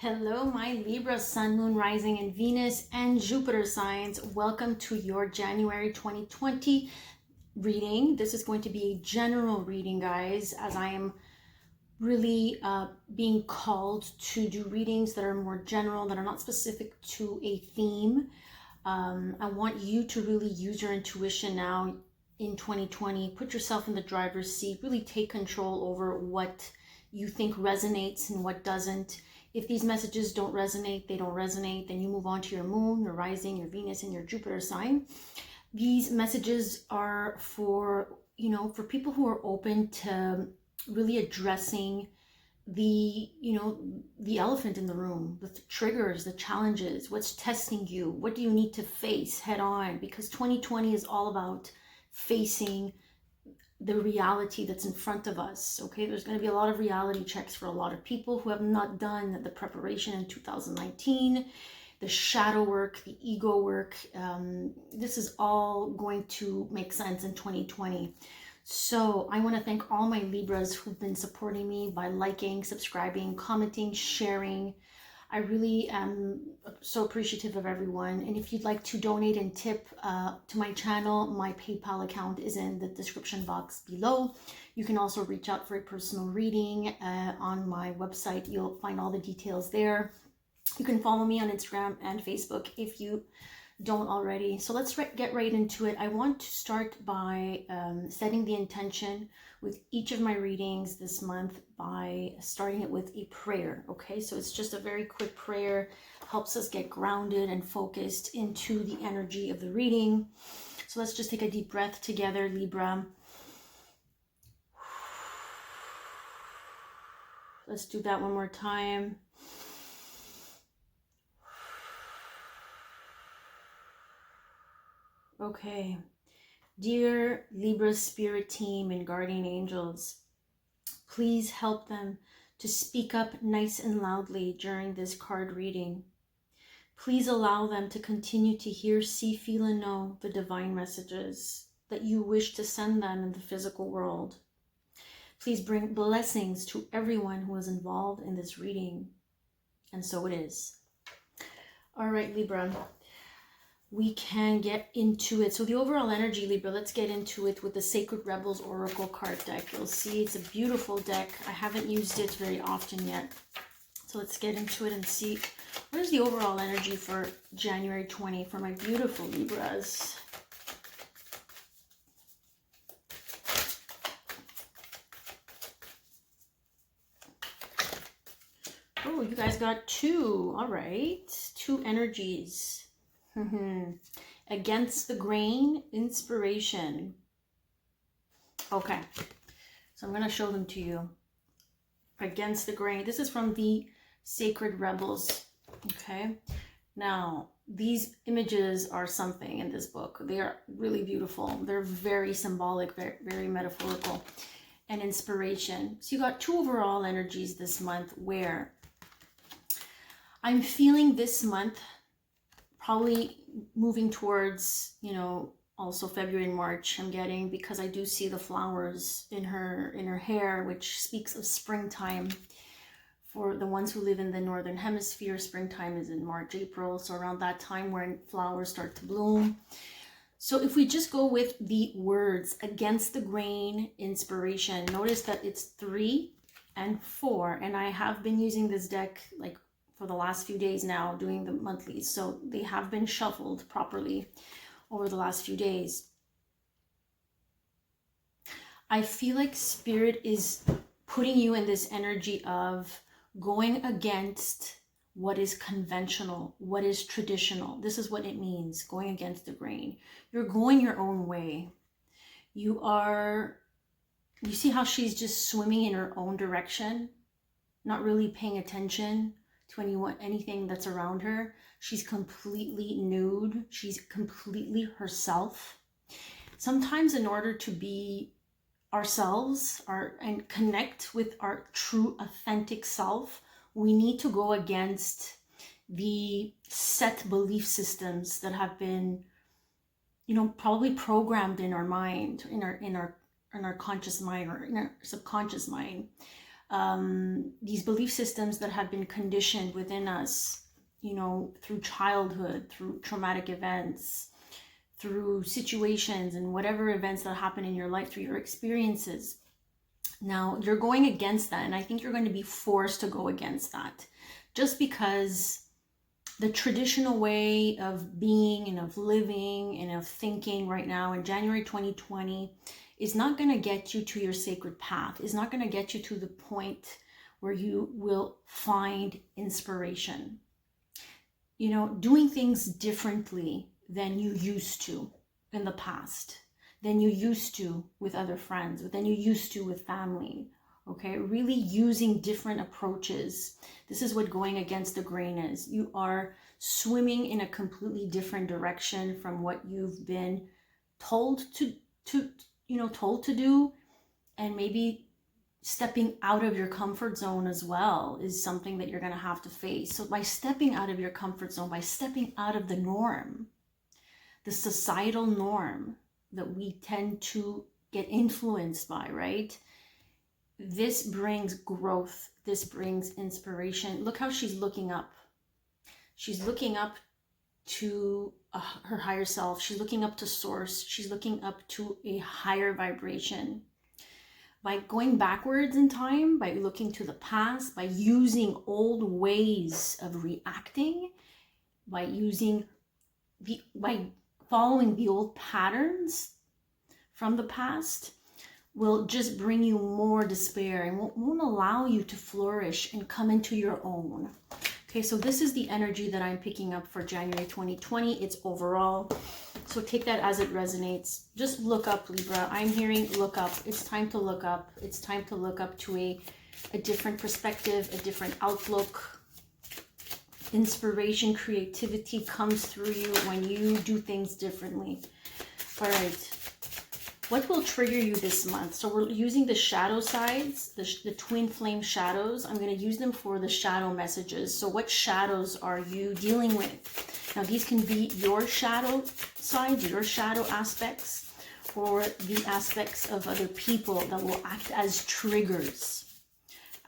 Hello, my Libra, Sun, Moon, Rising, and Venus, and Jupiter signs. Welcome to your January 2020 reading. This is going to be a general reading, guys, as I am really being called to do readings that are more general, that are not specific to a theme. I want you to really use your intuition now in 2020. Put yourself in the driver's seat. Really take control over what you think resonates and what doesn't. If these messages don't resonate, they don't resonate, then you move on to your moon, your rising, your Venus, and your Jupiter sign. These messages are for, for people who are open to really addressing the elephant in the room, the triggers, the challenges, what's testing you, what do you need to face head on, because 2020 is all about facing the reality that's in front of us. Okay, there's going to be a lot of reality checks for a lot of people who have not done the preparation in 2019, the shadow work, the ego work. This is all going to make sense in 2020. So I want to thank all my Libras who've been supporting me by liking, subscribing, commenting, sharing. I really am so appreciative of everyone. And if you'd like to donate and tip to my channel, my PayPal account is in the description box below. You can also reach out for a personal reading on my website. You'll find all the details there. You can follow me on Instagram and Facebook if you don't already. So let's get right into it. I want to start by setting the intention with each of my readings this month by starting it with a prayer. Okay, so it's just a very quick prayer, helps us get grounded and focused into the energy of the reading. So let's just take a deep breath together, Libra. Let's do that one more time. Okay, dear Libra spirit team and guardian angels, please help them to speak up nice and loudly during this card reading. Please allow them to continue to hear, see, feel, and know the divine messages that you wish to send them in the physical world. Please bring blessings to everyone who is involved in this reading. And so it is. All right, Libra. We can get into it. So the overall energy, Libra, let's get into it with the Sacred Rebels Oracle card deck. You'll see it's a beautiful deck. I haven't used it very often yet. So let's get into it and see what is the overall energy for January 20 for my beautiful Libras. Oh, you guys got two. All right. Two energies. Against the grain, inspiration. Okay, so I'm going to show them to you. Against the grain. This is from the Sacred Rebels. Okay, now these images are something in this book. They are really beautiful. They're very symbolic, very metaphorical, and inspiration. So you got two overall energies this month where I'm feeling this month probably moving towards, also February and March I'm getting, because I do see the flowers in her hair, which speaks of springtime. For the ones who live in the Northern Hemisphere, springtime is in March, April. So around that time when flowers start to bloom. So if we just go with the words, against the grain, inspiration, notice that it's 3 and 4. And I have been using this deck like for the last few days now, doing the monthlies. So they have been shuffled properly over the last few days. I feel like Spirit is putting you in this energy of going against what is conventional, what is traditional. This is what it means, going against the grain. You're going your own way. You see how she's just swimming in her own direction, not really paying attention to anything that's around her. She's completely nude. She's completely herself. Sometimes in order to be ourselves and connect with our true authentic self, we need to go against the set belief systems that have been, probably programmed in our mind, in our conscious mind or in our subconscious mind. these belief systems that have been conditioned within us, you know, through childhood, through traumatic events, through situations and whatever events that happen in your life, through your experiences. Now, you're going against that, and I think you're going to be forced to go against that, just because the traditional way of being and of living and of thinking right now in January 2020 is not going to get you to your sacred path, is not going to get you to the point where you will find inspiration. You know, doing things differently than you used to in the past, than you used to with other friends, than you used to with family. Okay, really using different approaches. This is what going against the grain is. You are swimming in a completely different direction from what you've been told to do, and maybe stepping out of your comfort zone as well is something that you're going to have to face. So by stepping out of your comfort zone, by stepping out of the norm, the societal norm that we tend to get influenced by, right? This brings growth. This brings inspiration. Look how she's looking up. She's looking up to her higher self. She's looking up to source. She's looking up to a higher vibration. By going backwards in time, by looking to the past, by using old ways of reacting, by following the old patterns from the past, will just bring you more despair and won't allow you to flourish and come into your own. Okay, so this is the energy that I'm picking up for January 2020. It's overall. So take that as it resonates. Just look up, Libra. I'm hearing look up. It's time to look up. It's time to look up to a different perspective, a different outlook. Inspiration, creativity comes through you when you do things differently. All right. What will trigger you this month? So we're using the shadow sides, the twin flame shadows. I'm going to use them for the shadow messages. So what shadows are you dealing with? Now these can be your shadow sides, your shadow aspects, or the aspects of other people that will act as triggers,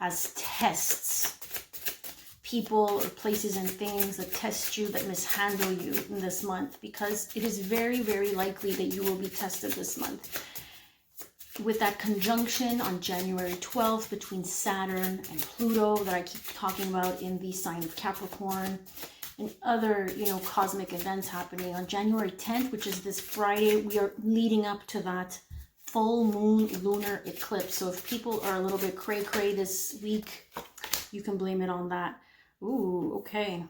as tests. People or places and things that test you, that mishandle you in this month, because it is very, very likely that you will be tested this month. With that conjunction on January 12th between Saturn and Pluto that I keep talking about in the sign of Capricorn, and other, cosmic events happening on January 10th, which is this Friday, we are leading up to that full moon lunar eclipse. So if people are a little bit cray-cray this week, you can blame it on that. Ooh, okay.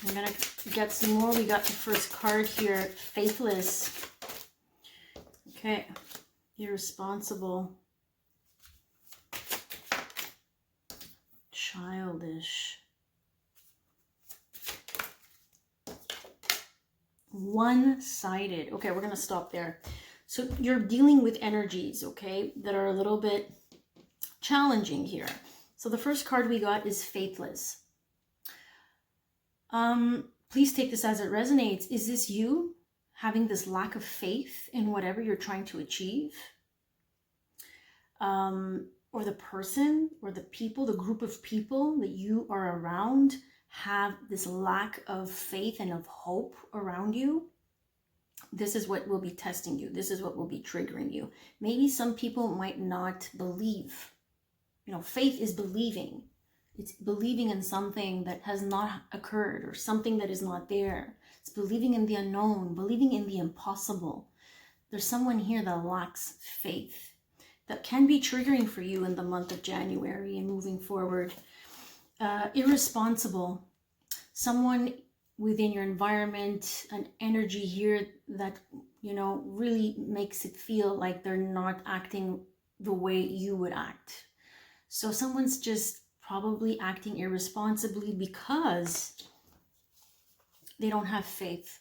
I'm going to get some more. We got the first card here, Faithless. Okay. Irresponsible. Childish. One-sided. Okay, we're going to stop there. So you're dealing with energies, okay, that are a little bit challenging here. So the first card we got is Faithless. Please take this as it resonates. Is this you having this lack of faith in whatever you're trying to achieve? Or the person or the people, the group of people that you are around have this lack of faith and of hope around you? This is what will be testing you. This is what will be triggering you. Maybe some people might not believe. Faith is believing. It's believing in something that has not occurred or something that is not there. It's believing in the unknown, believing in the impossible. There's someone here that lacks faith. That can be triggering for you in the month of January and moving forward. Irresponsible. Someone within your environment, an energy here that, really makes it feel like they're not acting the way you would act. So someone's just probably acting irresponsibly because they don't have faith.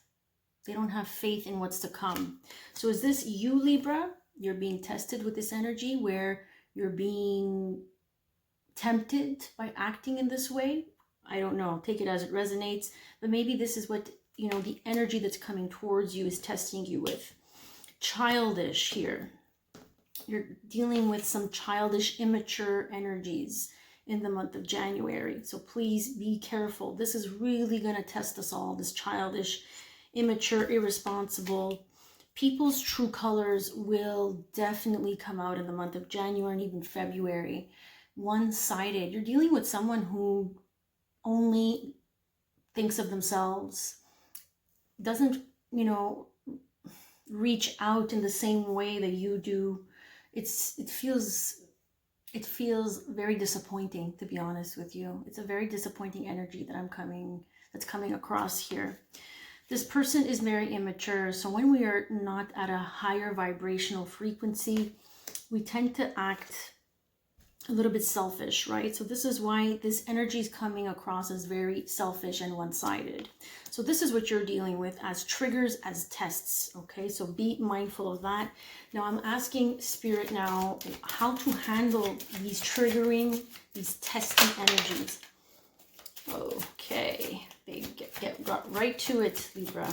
They don't have faith in what's to come. So is this you, Libra? You're being tested with this energy where you're being tempted by acting in this way? I don't know. Take it as it resonates. But maybe this is what, the energy that's coming towards you is testing you with. Childish here. You're dealing with some childish, immature energies in the month of January. So please be careful. This is really going to test us all, this childish, immature, irresponsible. People's true colors will definitely come out in the month of January and even February. One-sided. You're dealing with someone who only thinks of themselves, doesn't, you know, reach out in the same way that you do. It feels very disappointing, to be honest with you. It's a very disappointing energy that's coming across here. This person is very immature. So when we are not at a higher vibrational frequency, we tend to act a little bit selfish, right? So this is why this energy is coming across as very selfish and one-sided. So this is what you're dealing with as triggers, as tests, okay? So be mindful of that. Now I'm asking Spirit now how to handle these triggering, these testing energies. Okay, they got right to it, Libra.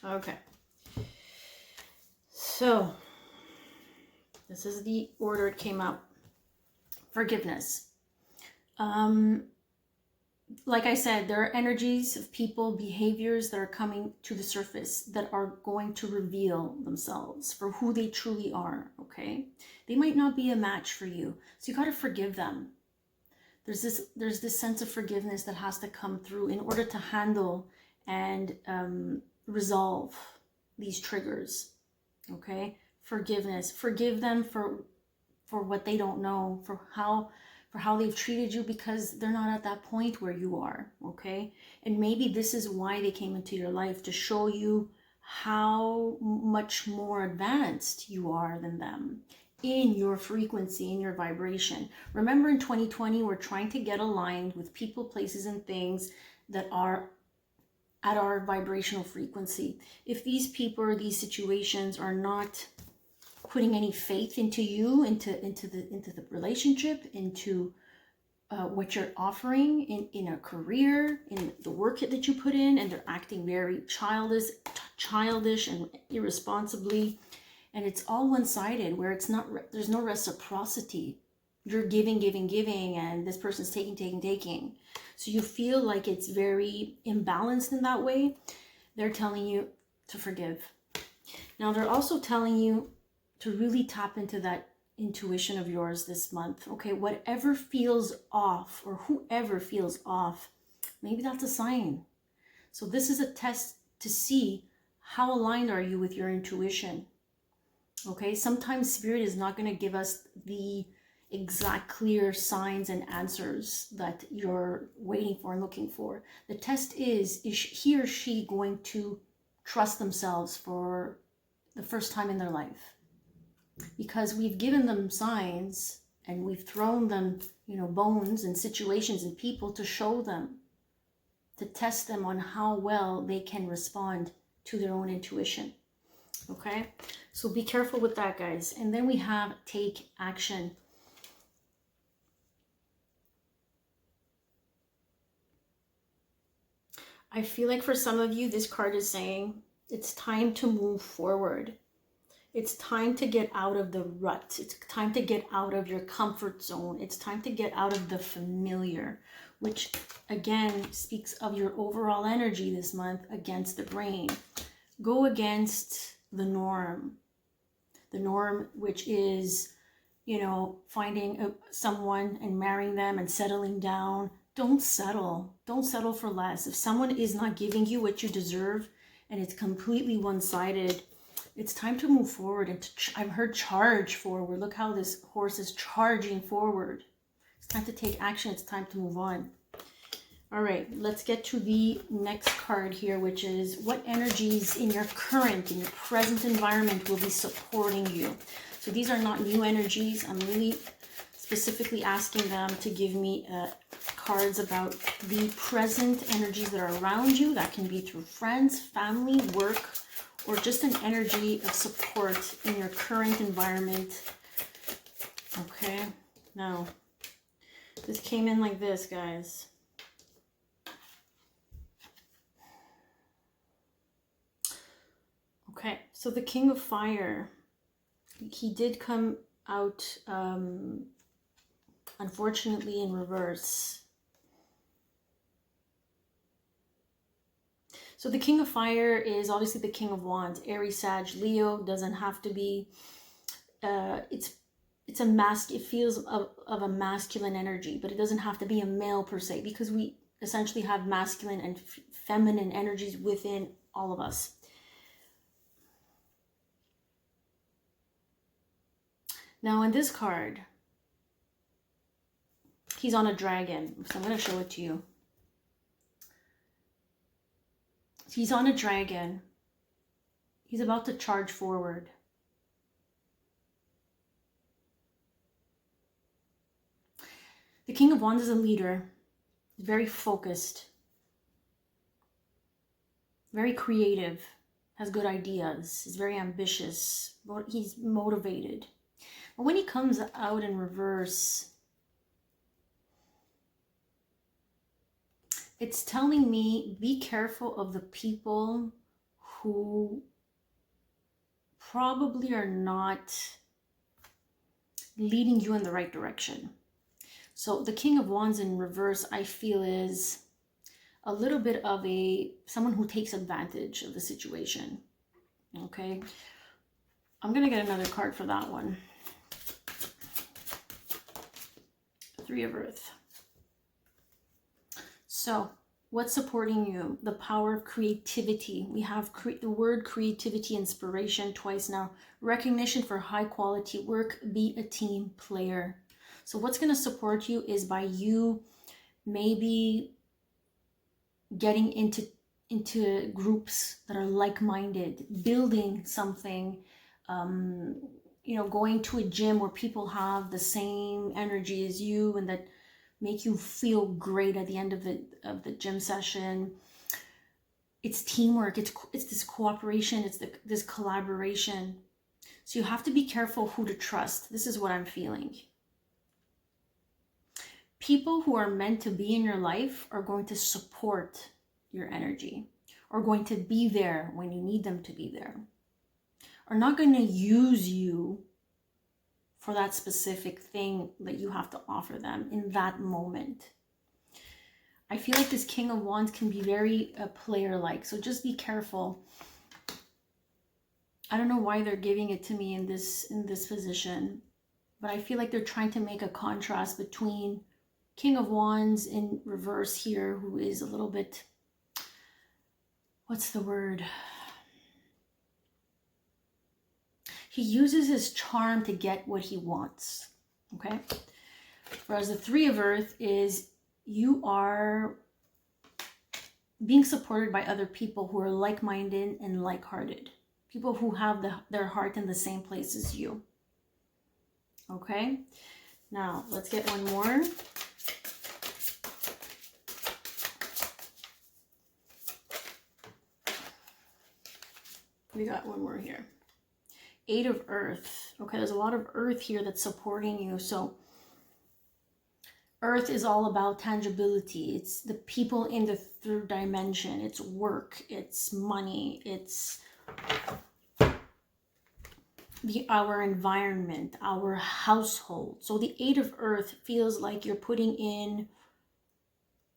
Okay. So this is the order it came out. Forgiveness. Like I said, there are energies of people, behaviors that are coming to the surface that are going to reveal themselves for who they truly are, okay? They might not be a match for you, so you got to forgive them. There's this sense of forgiveness that has to come through in order to handle and resolve these triggers, okay? Forgiveness. Forgive them for what they don't know, for how they've treated you, because they're not at that point where you are, okay? And maybe this is why they came into your life, to show you how much more advanced you are than them in your frequency, in your vibration. Remember, in 2020, we're trying to get aligned with people, places, and things that are at our vibrational frequency. If these people or these situations are not putting any faith into you, into the relationship, into what you're offering in a career, in the work that you put in, and they're acting very childish and irresponsibly, and it's all one-sided, where there's no reciprocity. You're giving, and this person's taking. So you feel like it's very imbalanced in that way. They're telling you to forgive. Now they're also telling you to really tap into that intuition of yours this month. Okay, whatever feels off, or whoever feels off, maybe that's a sign. So this is a test to see how aligned are you with your intuition. Okay, sometimes Spirit is not going to give us the exact clear signs and answers that you're waiting for and looking for. The test is he or she going to trust themselves for the first time in their life? Because we've given them signs and we've thrown them, bones and situations and people to show them, to test them on how well they can respond to their own intuition. Okay, so be careful with that, guys. And then we have take action. I feel like for some of you, this card is saying it's time to move forward. It's time to get out of the rut. It's time to get out of your comfort zone. It's time to get out of the familiar, which again speaks of your overall energy this month against the grain. Go against the norm which is, finding someone and marrying them and settling down. Don't settle for less. If someone is not giving you what you deserve and it's completely one-sided, it's time to move forward. And I've heard charge forward. Look how this horse is charging forward. It's time to take action. It's time to move on. All right, let's get to the next card here, which is what energies in your present environment will be supporting you. So these are not new energies. I'm really specifically asking them to give me cards about the present energies that are around you. That can be through friends, family, work, or just an energy of support in your current environment. Okay, now this came in like this, guys. Okay, so the King of Fire. he did come out, unfortunately, in reverse. So the King of Fire is obviously the King of Wands. Aries, Sag, Leo. Doesn't have to be. It's a mask. It feels of a masculine energy, but it doesn't have to be a male per se, because we essentially have masculine and feminine energies within all of us. Now in this card, he's on a dragon. So I'm going to show it to you. He's on a dragon. He's about to charge forward. The King of Wands is a leader. He's very focused. Very creative. Has good ideas. He's very ambitious. He's motivated. But when he comes out in reverse, it's telling me, be careful of the people who probably are not leading you in the right direction. So the King of Wands in reverse, I feel, is a little bit of someone who takes advantage of the situation. Okay. I'm going to get another card for that one. Three of Earth. So what's supporting you? The power of creativity. We have the word creativity, inspiration twice now. Recognition for high quality work. Be a team player. So what's going to support you is by you maybe getting into groups that are like-minded, building something, you know, going to a gym where people have the same energy as you and that make you feel great at the end of the gym session. It's teamwork. It's this cooperation. It's this collaboration. So you have to be careful who to trust. This is what I'm feeling. People who are meant to be in your life are going to support your energy, are going to be there when you need them to be there, are not going to use you for that specific thing that you have to offer them in that moment. I feel like this King of Wands can be very player-like, so just be careful. I don't know why they're giving it to me in this position, but I feel like they're trying to make a contrast between King of Wands in reverse here, who is a little bit, what's the word? He uses his charm to get what he wants, okay? Whereas the Three of Earth is you are being supported by other people who are like-minded and like-hearted. People who have their heart in the same place as you, okay? Now, let's get one more. We got one more here. Eight of Earth. Okay, there's a lot of Earth here that's supporting you. So Earth is all about tangibility. It's the people in the third dimension. It's work. It's money. It's our environment, our household. So the Eight of Earth feels like you're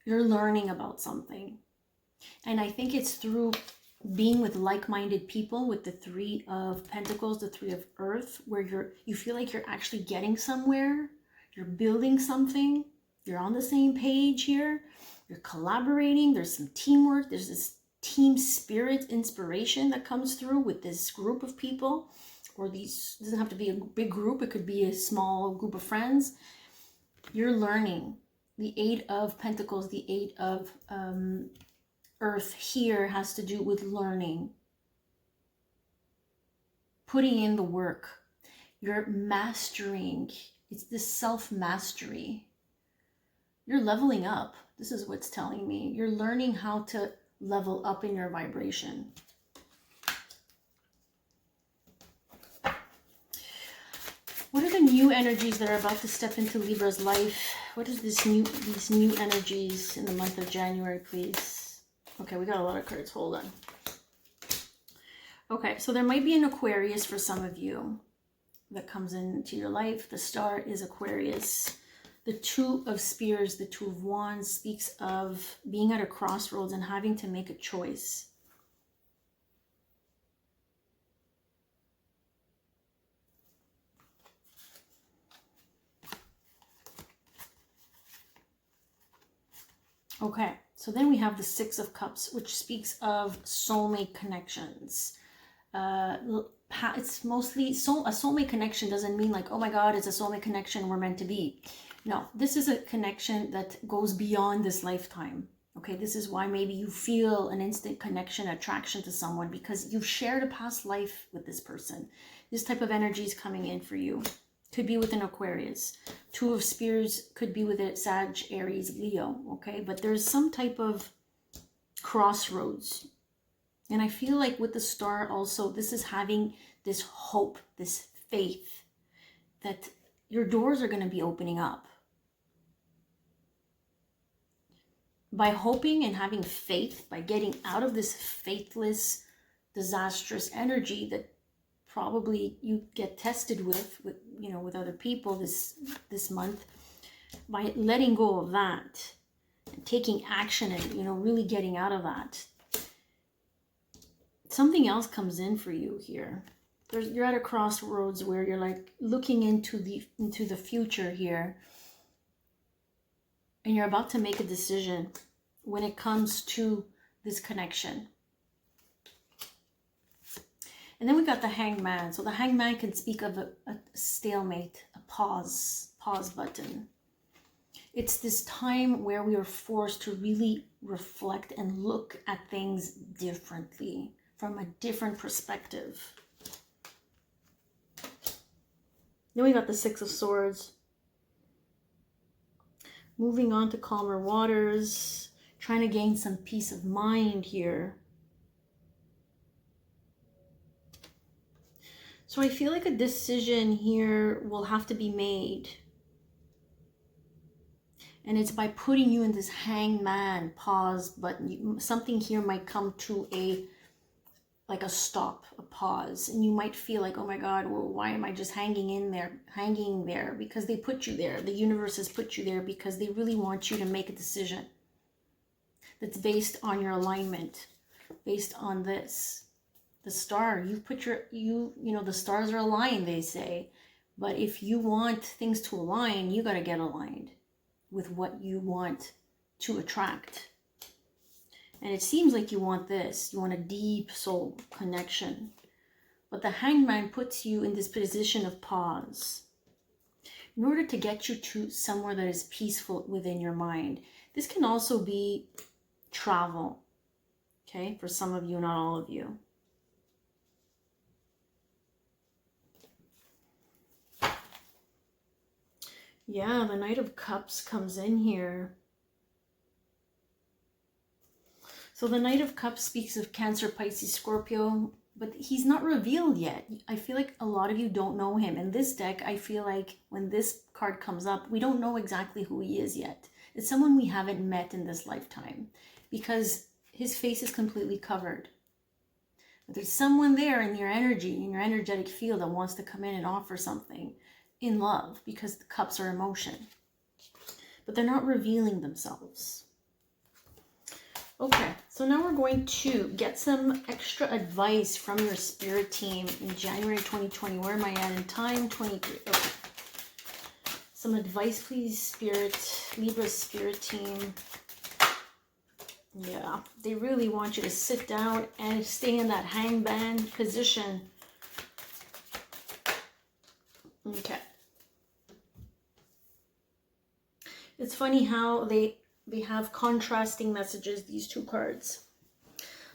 learning about something. And I think it's through being with like-minded people, with the Three of Pentacles, the Three of Earth, where you feel like you're actually getting somewhere, you're building something, you're on the same page here, you're collaborating, there's some teamwork, there's this team spirit inspiration that comes through with this group of people, or it doesn't have to be a big group, it could be a small group of friends. You're learning. The Eight of Pentacles, the Eight of Earth here has to do with learning, putting in the work. You're mastering. It's this self-mastery. You're leveling up. This is what's telling me. You're learning how to level up in your vibration. What are the new energies that are about to step into Libra's life? What is these new energies in the month of January, please? Okay, we got a lot of cards. Hold on. Okay, so there might be an Aquarius for some of you. that comes into your life. The star is Aquarius. The Two of Spears, the Two of Wands, speaks of being at a crossroads and having to make a choice. Okay, so then we have the Six of Cups, which speaks of soulmate connections. It's mostly, a soulmate connection doesn't mean like, oh my God, it's a soulmate connection, we're meant to be. No, this is a connection that goes beyond this lifetime. Okay, this is why maybe you feel an instant connection, attraction to someone, because you've shared a past life with this person. This type of energy is coming in for you. Could be with an Aquarius. Two of Spears could be with a Sag, Aries, Leo. Okay, but there's some type of crossroads. And I feel like with the star also, this is having this hope, this faith that your doors are going to be opening up. By hoping and having faith, by getting out of this faithless, disastrous energy that probably you get tested with other people this month, by letting go of that and taking action and really getting out of that, something else comes in for you here. You're at a crossroads where you're like looking into the future here, and you're about to make a decision when it comes to this connection. And then we got the Hanged Man. So the Hanged Man can speak of a stalemate, a pause button. It's this time where we are forced to really reflect and look at things differently, from a different perspective. Then we got the Six of Swords. Moving on to calmer waters, trying to gain some peace of mind here. So I feel like a decision here will have to be made. And it's by putting you in this Hanged Man pause button. Something here might come to a stop, a pause. And you might feel like, oh my God, well, why am I just hanging there? Because they put you there. The universe has put you there because they really want you to make a decision that's based on your alignment, based on this. The star, the stars are aligned, they say. But if you want things to align, you got to get aligned with what you want to attract. And it seems like you want this. You want a deep soul connection. But the Hanged Man puts you in this position of pause in order to get you to somewhere that is peaceful within your mind. This can also be travel. Okay, for some of you, not all of you. Yeah, the Knight of Cups comes in here. So the Knight of Cups speaks of Cancer, Pisces, Scorpio, but he's not revealed yet. I feel like a lot of you don't know him. In this deck, I feel like when this card comes up, we don't know exactly who he is yet. It's someone we haven't met in this lifetime because his face is completely covered. But there's someone there in your energy, in your energetic field that wants to come in and offer something in love, because the cups are emotion. But they're not revealing themselves. Okay, so now we're going to get some extra advice from your spirit team in January 2020. Where am I at in time? 23. Okay. Some advice, please, Spirit, Libra spirit team. Yeah, they really want you to sit down and stay in that hangman position. Okay. It's funny how they have contrasting messages, these two cards.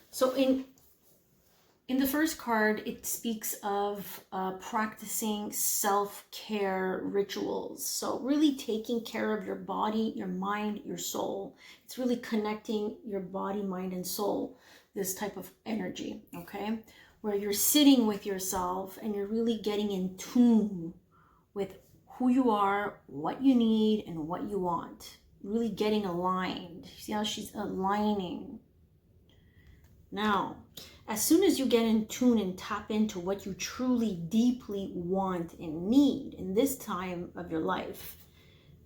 So in the first card, it speaks of practicing self-care rituals. So really taking care of your body, your mind, your soul. It's really connecting your body, mind, and soul, this type of energy, okay? Where you're sitting with yourself and you're really getting in tune with who you are, what you need, and what you want. Really getting aligned. See how she's aligning. Now, as soon as you get in tune and tap into what you truly, deeply want and need in this time of your life,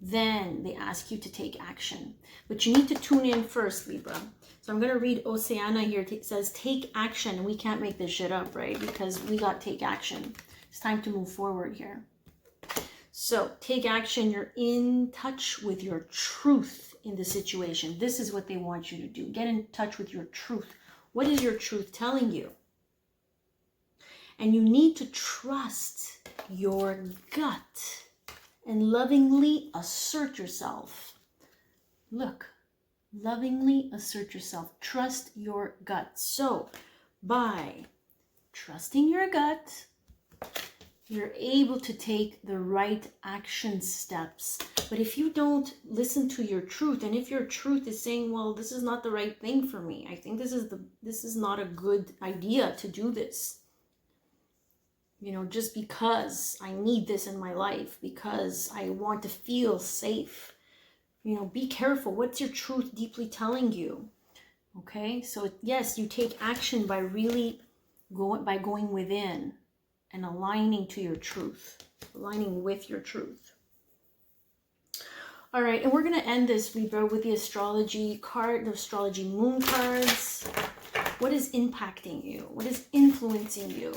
then they ask you to take action. But you need to tune in first, Libra. So I'm going to read Oceana here. It says, take action. And we can't make this shit up, right? Because we got to take action. It's time to move forward here. So take action. You're in touch with your truth in the situation. This is what they want you to do. Get in touch with your truth. What is your truth telling you? And you need to trust your gut and lovingly assert yourself. Look, lovingly assert yourself. Trust your gut. So by trusting your gut, you're able to take the right action steps. But if you don't listen to your truth, and if your truth is saying, well, this is not the right thing for me, I think this is not a good idea to do this, you know, just because I need this in my life, because I want to feel safe, you know, be careful. What's your truth deeply telling you? Okay, so yes, you take action by really going within and aligning to your truth, aligning with your truth. All right, and we're going to end this, Libra, with the astrology card, the astrology moon cards. What is impacting you? What is influencing you?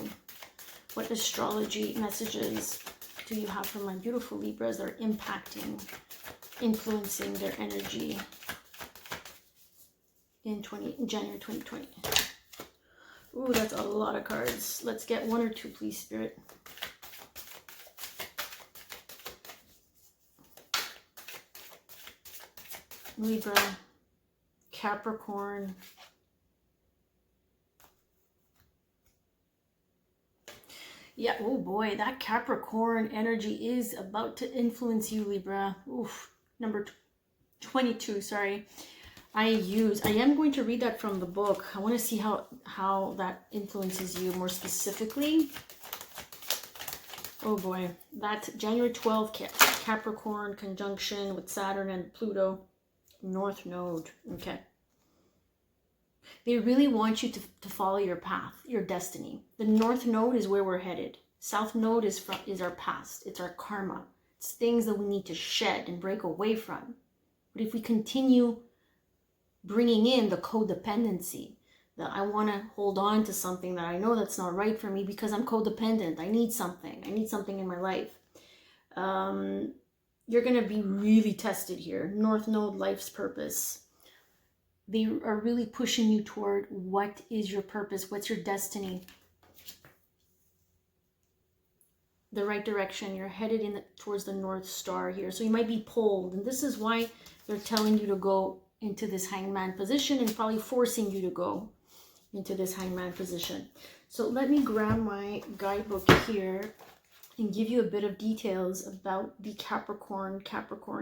What astrology messages do you have for my beautiful Libras that are impacting, influencing their energy in January 2020? Ooh, that's a lot of cards. Let's get one or two, please, Spirit. Libra, Capricorn. Yeah, oh boy, that Capricorn energy is about to influence you, Libra. Oof, number 22, sorry. I am going to read that from the book. I want to see how that influences you more specifically. Oh boy, that January 12th Capricorn conjunction with Saturn and Pluto, North Node. Okay. They really want you to follow your path, your destiny. The North Node is where we're headed. South Node is our past. It's our karma. It's things that we need to shed and break away from. But if we continue bringing in the codependency, that I want to hold on to something that I know that's not right for me because I'm codependent. I need something in my life. You're going to be really tested here. North Node, life's purpose. They are really pushing you toward what is your purpose, what's your destiny. The right direction. You're headed towards the North Star here. So you might be pulled, and this is why they're telling you to go into this hangman position and probably forcing you to go into this hangman position. So let me grab my guidebook here and give you a bit of details about the Capricorn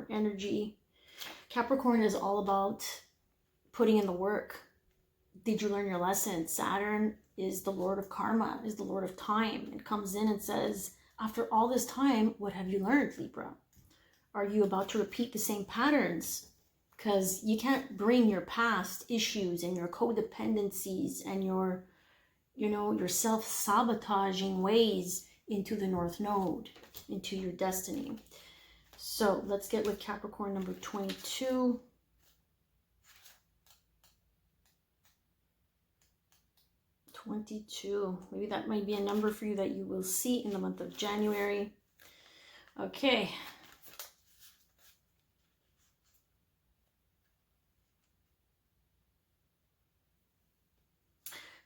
energy. Capricorn is all about putting in the work. Did you learn your lesson? Saturn is the Lord of karma, is the Lord of time. It comes in and says, after all this time, what have you learned, Libra? Are you about to repeat the same patterns? Because you can't bring your past issues and your codependencies and your self-sabotaging ways into the North Node, into your destiny. So let's get with Capricorn number 22. Maybe that might be a number for you that you will see in the month of January. Okay.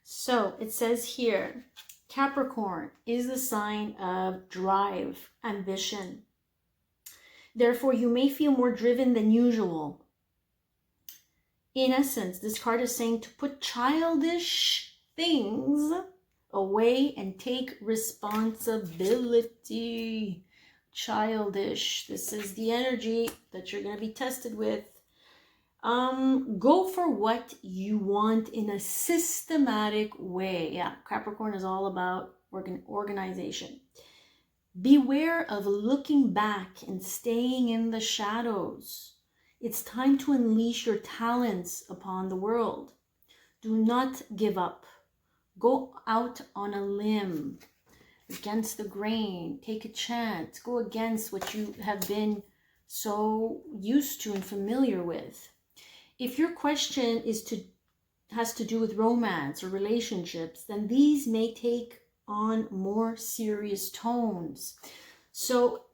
So it says here, Capricorn is the sign of drive, ambition. Therefore, you may feel more driven than usual. In essence, this card is saying to put childish things away and take responsibility. Childish. This is the energy that you're going to be tested with. Go for what you want in a systematic way. Yeah, Capricorn is all about organization. Beware of looking back and staying in the shadows. It's time to unleash your talents upon the world. Do not give up. Go out on a limb, against the grain. Take a chance. Go against what you have been so used to and familiar with. If your question has to do with romance or relationships, then these may take on more serious tones. So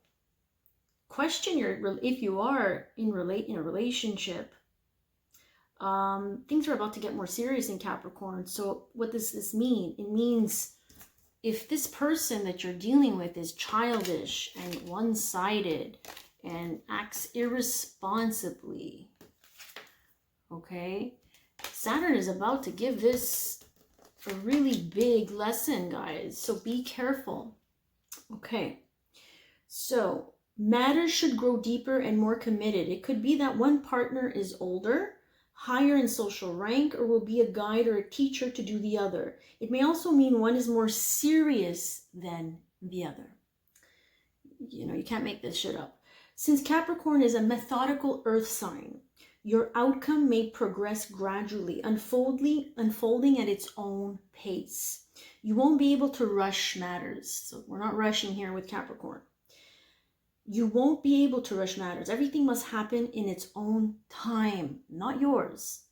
question if you are in a relationship, things are about to get more serious in Capricorn. So what does this mean? It means if this person that you're dealing with is childish and one-sided and acts irresponsibly, okay, Saturn is about to give this a really big lesson, guys. So be careful. Okay, so matters should grow deeper and more committed. It could be that one partner is older, higher in social rank, or will be a guide or a teacher to do the other. It may also mean one is more serious than the other. You know, you can't make this shit up. Since Capricorn is a methodical earth sign, your outcome may progress gradually, unfolding at its own pace. You won't be able to rush matters. So we're not rushing here with Capricorn. You won't be able to rush matters. Everything must happen in its own time, not yours.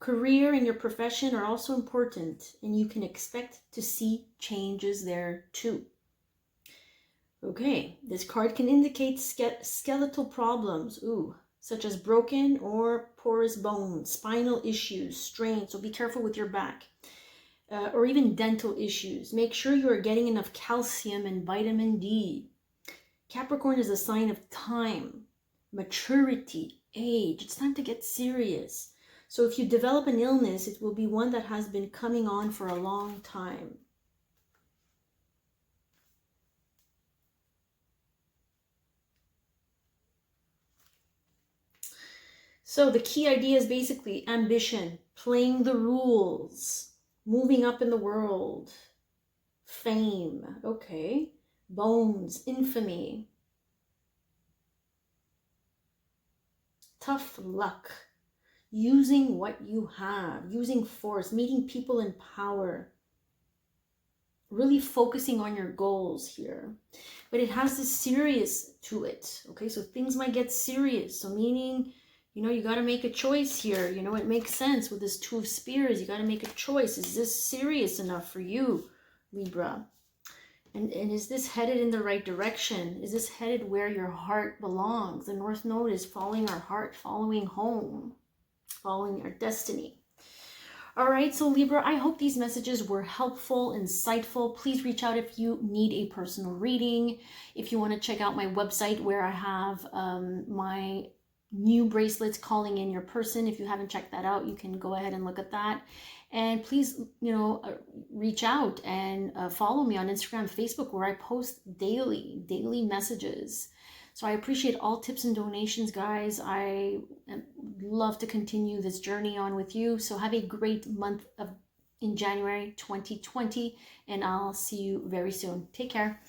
Career and your profession are also important, and you can expect to see changes there too. Okay, this card can indicate skeletal problems, such as broken or porous bones, spinal issues, strain, so be careful with your back, or even dental issues. Make sure you are getting enough calcium and vitamin D. Capricorn is a sign of time, maturity, age. It's time to get serious. So if you develop an illness, it will be one that has been coming on for a long time. So the key idea is basically ambition, playing the rules, moving up in the world, fame, okay, bones, infamy, tough luck, using what you have, using force, meeting people in power, really focusing on your goals here. But it has this serious to it, okay? So things might get serious. So meaning, you know, you got to make a choice here. You know, it makes sense with this Two of Spears. You got to make a choice. Is this serious enough for you, Libra? And is this headed in the right direction? Is this headed where your heart belongs? The North Node is following our heart, following home, following our destiny. All right, so Libra, I hope these messages were helpful, insightful. Please reach out if you need a personal reading. If you want to check out my website where I have my new bracelets, Calling in Your Person. If you haven't checked that out, you can go ahead and look at that. And please, you know, reach out and follow me on Instagram, Facebook, where I post daily messages. So I appreciate all tips and donations, guys. I love to continue this journey on with you. So have a great month in January 2020, and I'll see you very soon. Take care.